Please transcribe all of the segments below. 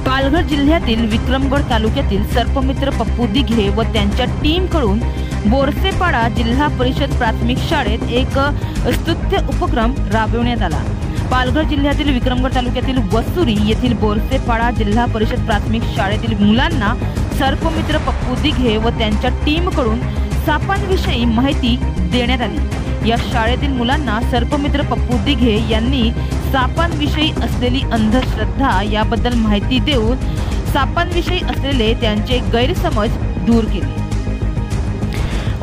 पालघर जिल्ह्यातील विक्रमगड तालुक्यातील सर्पमित्र पप्पू दिघे व त्यांच्या टीम कडून बोरसेपाडा जिल्हा परिषद प्राथमिक शाळेत एक स्तुत्य उपक्रम राबविण्यात आला। पालघर जिल्ह्यातील विक्रमगड तालुक्यातील वसुरी येथील बोरसेपाडा जिल्हा परिषद प्राथमिक शाळेतील मुलांना सर्पमित्र पप्पू दिघे व त्यांच्या टीम कडून सापांविषयी माहिती देण्यात आली। या शाळेतील मुलांना सर्पमित्र पप्पू दिघे यांनी सापांविषयी असलेली अंधश्रद्धा याबद्दल माहिती देऊन सापांविषयी असलेले त्यांचे गैरसमज दूर केले।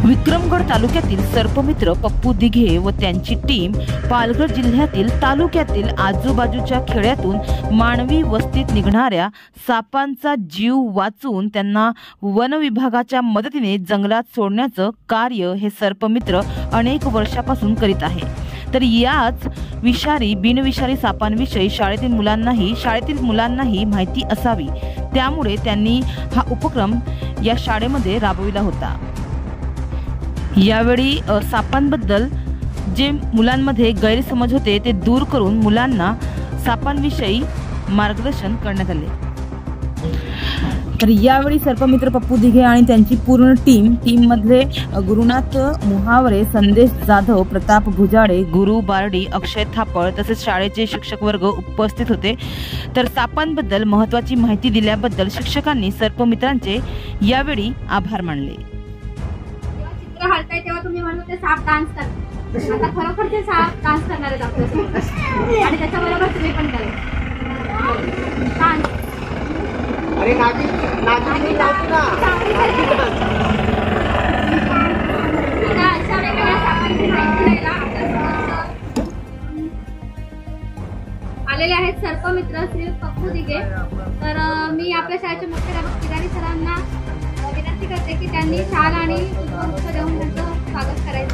विक्रमगड तालुक्यातील सर्पमित्र पप्पू दिघे व त्यांची टीम पालघर जिल्ह्यातील तालुक्यातील आजूबाजूच्या खेड्यातून मानवी वस्तीत निघणाऱ्या सापांचा जीव वाचवून त्यांना वन विभागाच्या मदतीने जंगलात सोडण्याचं कार्य हे सर्पमित्र अनेक वर्षापासून करीत आहे। तर याच विषारी बिनविषारी सापांविषयी शाळेतील मुलांनाही माहिती असावी, त्यामुळे त्यांनी हा उपक्रम या शाळेमध्ये राबविला होता। यावेळी सापांबद्दल जे मुलांमध्ये गैरसमज होते ते दूर करून मुलांना सापांविषयी मार्गदर्शन करण्यात आले। तर यावेळी सर्पमित्र पप्पू दिघे आणि त्यांची पूर्ण टीम मधले गुरुनाथ मुहावरे, संदेश जाधव, प्रताप भुजाडे, गुरु बारडी, अक्षय थापळ तसेच शाळेचे शिक्षक वर्ग उपस्थित होते। तर सापांबद्दल महत्त्वाची माहिती दिल्याबद्दल शिक्षकांनी सर्पमित्रांचे यावेळी आभार मानले। हलताय तेव्हा तुम्ही म्हणत होते साप डान्स करतात, आता खरोखर ते साप डान्स करणार आहेत आपल्यासोबत आणि त्याच्याबरोबर तुम्ही पण करा डान्स। अरे नाची अशा वेगवेगळ्या सापांची माहिती द्यायला आलेले आहेत सर्पमित्र श्री पप्पू दिघे। तर मी आपल्या शाळेचे मुख्याध्यापक सरांना विनंती करते की त्यांनी शाल आणि पुष्प देऊन त्यांचं स्वागत करायचं।